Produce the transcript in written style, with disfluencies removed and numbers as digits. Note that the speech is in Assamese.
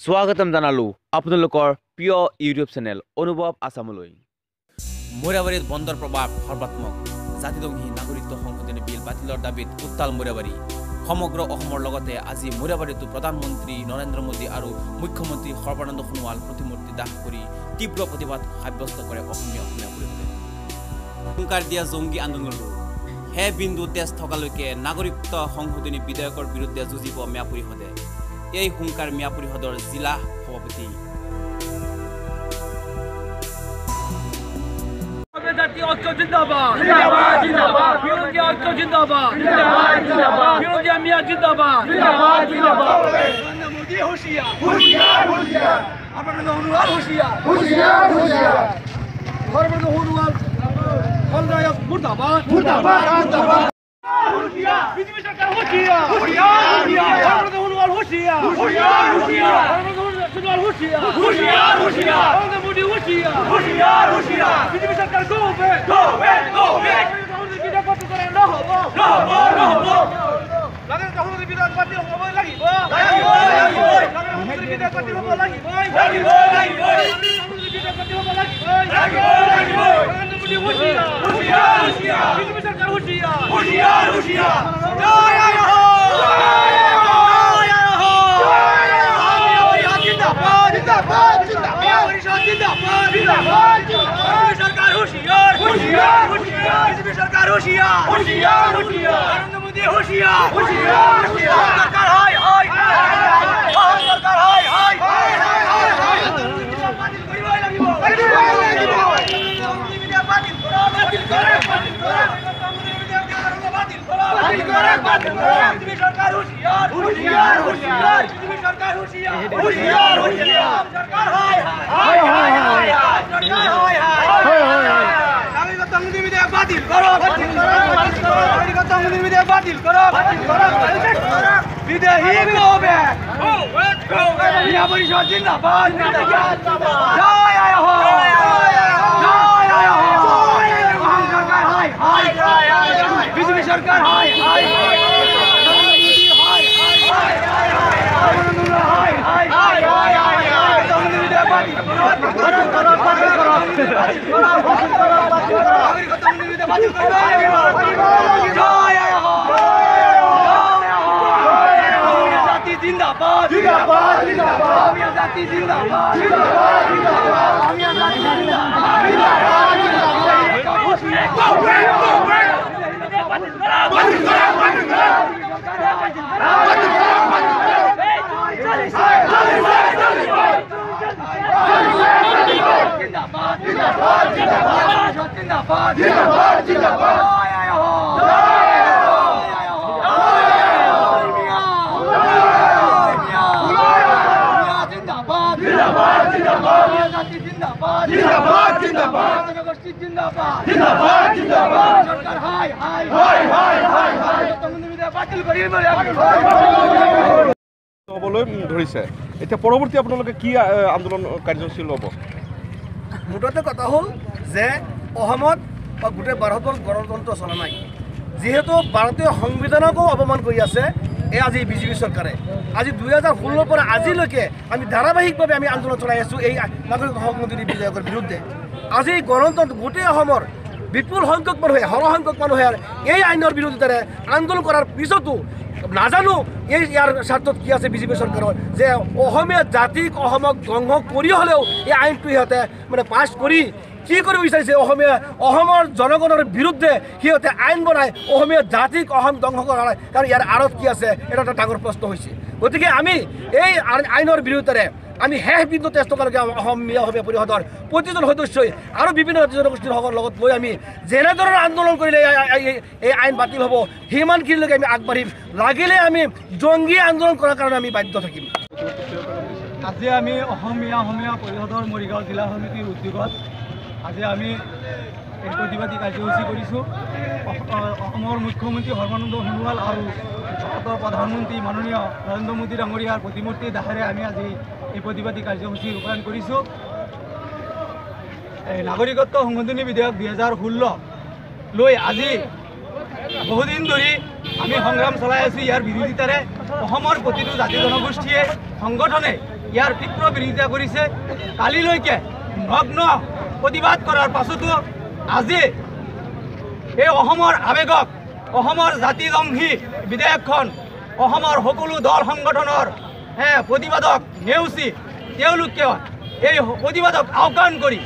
স্বাগতম জানালো আপোনালোকৰ প্ৰিয় ইউটিউব চেনেল অনুভৱ আসামলৈ। মৰিয়াবাৰীত বন্দৰ প্ৰভাৱ সৰ্বাত্মক জাতিদংহী নাগৰিকত্ব সংশোধনী বিল বাতিলৰ দাবীত উত্তাল মৰিয়াবাৰী। সমগ্ৰ অসমৰ লগতে আজি মৰিয়াবাৰীতো প্ৰধানমন্ত্ৰী নৰেন্দ্ৰ মোদী আৰু মুখ্যমন্ত্ৰী সৰ্বানন্দ সোণোৱাল প্ৰতিমূৰ্তি দাহ কৰি তীব্ৰ প্ৰতিবাদ সাব্যস্ত কৰে অসমীয়া পৰিষদে। হুংকাৰ দিয়া জংগী আন্দোলনৰো হে বিন্দু তেজ থকালৈকে নাগৰিকত্ব সংশোধনী বিধেয়কৰ বিৰুদ্ধে যুঁজিব মিয়া পৰিষদে। এই হুংকাৰ মিয়া পৰিষদৰ জিলা সভাপতি জাতীয় ঐক্য জিন্দাবাদ জিন্দাবাদ জিন্দাবাদ বিরোধী ঐক্য জিন্দাবাদ জিন্দাবাদ জিন্দাবাদ বিরোধী মিয়া জিন্দাবাদ জিন্দাবাদ জিন্দাবাদ নরেন্দ্র মোদি হুঁশিয়ার হুঁশিয়ার হুঁশিয়ার আপনাদের অনুয়াল হুঁশিয়ার হুঁশিয়ার হুঁশিয়ার সর্বদ অনুয়াল কলরায়ক মুর্দাবাদ মুর্দাবাদ মুর্দাবাদ হুঁশিয়ার বিজেপি সরকার হুঁশিয়ার হুঁশিয়ার হুঁশিয়ার সর্বদ অনুয়াল হুঁশিয়ার হুঁশিয়ার হুঁশিয়ার সর্বদ অনুয়াল হুঁশিয়ার হুঁশিয়ার হুঁশিয়ার নরেন্দ্র মোদি হুঁশিয়ার হুঁশিয়ার হুঁশিয়ার বিজেপি সরকার go back go back go back বিধান করতে করে না হবো না হবো না হবো লাগে তখন বিধান করতে হবো লাগিব লাগিব লাগিব লাগে বিধান করতে হবো লাগিব লাগিব লাগিব বিধান করতে হবো লাগিব লাগিব লাগিব নরেন্দ্র মোদি হুঁশিয়ার হুঁশিয়ার হুঁশিয়ার বিজেপি সরকার হুঁশিয়ার হুঁশিয়ার হুঁশিয়ার জয় জয় হো জিন্দাবাদ জিন্দাবাদ জিন্দাবাদ পরিষদ জিন্দাবাদ জিন্দাবাদ জিন্দাবাদ সরকার হুঁশিয়ার হুঁশিয়ার হুঁশিয়ার বিজেপি সরকার হুঁশিয়ার হুঁশিয়ার হুঁশিয়ার নরেন্দ্র মোদি হুঁশিয়ার হুঁশিয়ার হুঁশিয়ার সরকার হাই হাই হাই সরকার হাই হাই হাই হাই হাই বাতিল করিবই লাগিব বাতিল করা বাতিল করে বাতিল করে বাতিল করে বাতিল করে বিজেপি সরকার হুঁশিয়ার হুঁশিয়ার হুঁশিয়ার বিজেপি সরকার হুঁশিয়ার হুঁশিয়ার হুঁশিয়ার সরকার হাই হাই হাই হাই সরকার হাই হাই হাই নাগরিকত্ব সংশোধনী বিধেয়ক বাতিল করো বাতিল করো বাতিল করো নাগরিকত্ব সংশোধনী বিধেয়ক বাতিল করো বাতিল করো বাতিল করো বিদেহী go back go back go back Miya Parishad জিন্দাবাদ জিন্দাবাদ জয় জয় হো জয় জয় হো সরকার হাই হাই বিজেপি সরকার হাই হাই জাতি জিন্দাবাদ জিন্দাবাদ জিন্দাবাদ জাতি জিন্দাবাদ জিন্দাবাদ জিন্দাবাদ জাতি জিন্দাবাদ ধৰিছে এতিয়া পৰৱৰ্তী আপোনালোকে কি আন্দোলন কাৰ্যসূচী ল'ব? মুঠতে কথা হ'ল যে অসমত বা গোটেই ভাৰতত গণতন্ত্ৰ চলা নাই, যিহেতু ভাৰতীয় সংবিধানকো অপমান কৰি আছে এই আজি বিজেপি চৰকাৰে। আজি 2016 পৰা আজিলৈকে আমি ধাৰাবাহিকভাৱে আমি আন্দোলন চলাই আছোঁ এই নাগৰিকত্ব সংশোধনী বিধেয়কৰ বিৰুদ্ধে। আজি গণতন্ত্ৰ গোটেই অসমৰ বিপুল সংখ্যক মানুহে সৰহসংখ্যক মানুহে এই আইনৰ বিৰোধিতাৰে আন্দোলন কৰাৰ পিছতো নাজানো এই ইয়াৰ স্বাৰ্থত কি আছে বিজেপি চৰকাৰৰ, যে অসমীয়া জাতিক অসমক ধ্বংস কৰি হ'লেও এই আইনটো সিহঁতে মানে পাছ কৰি কি কৰিব বিচাৰিছে, অসমৰ জনগণৰ বিৰুদ্ধে সিহঁতে আইন বনাই অসমীয়া জাতিক অসম ধ্বংস কৰা নাই। কাৰণ ইয়াৰ আঁৰত কি আছে এটা এটা ডাঙৰ প্ৰশ্ন হৈছে। গতিকে আমি এই আইনৰ বিৰুদ্ধে আমি শেষ বিন্দু তেজ টকালৈকে অসমীয়া পৰিষদৰ প্ৰতিজন সদস্যই আৰু বিভিন্ন জনগোষ্ঠীৰ লগত লৈ আমি যেনেধৰণৰ আন্দোলন কৰিলে এই আইন বাতিল হ'ব সিমানখিনিলৈকে আমি আগবাঢ়িম, লাগিলে আমি জংগী আন্দোলন কৰাৰ কাৰণে আমি বাধ্য থাকিম। আজি আমি অসমীয়া পৰিষদৰ মৰিগাঁও জিলা সমিতিৰ উদ্যোগত আজি আমি এই প্ৰতিবাদী কাৰ্যসূচী কৰিছোঁ। অসমৰ মুখ্যমন্ত্ৰী সৰ্বানন্দ সোণোৱাল আৰু ভাৰতৰ প্ৰধানমন্ত্ৰী মাননীয় নৰেন্দ্ৰ মোদী ডাঙৰীয়াৰ প্ৰতিমূৰ্তি দাহেৰে আমি আজি এই প্ৰতিবাদী কাৰ্যসূচী ৰূপায়ণ কৰিছোঁ। নাগৰিকত্ব সংশোধনী বিধেয়ক 2016 লৈ আজি বহুদিন ধৰি আমি সংগ্ৰাম চলাই আছোঁ ইয়াৰ বিৰোধিতাৰে। অসমৰ প্ৰতিটো জাতি জনগোষ্ঠীয়ে সংগঠনে ইয়াৰ তীব্ৰ বিৰোধিতা কৰিছে। কালিলৈকে নগ্ন প্ৰতিবাদ কৰাৰ পাছতো আজি এই অসমৰ আৱেগক, অসমৰ জাতিদংশী বিধেয়কখন অসমৰ সকলো দল সংগঠনৰ প্ৰতিবাদক নেওচি তেওঁলোকে এই প্ৰতিবাদক আওকাণ কৰি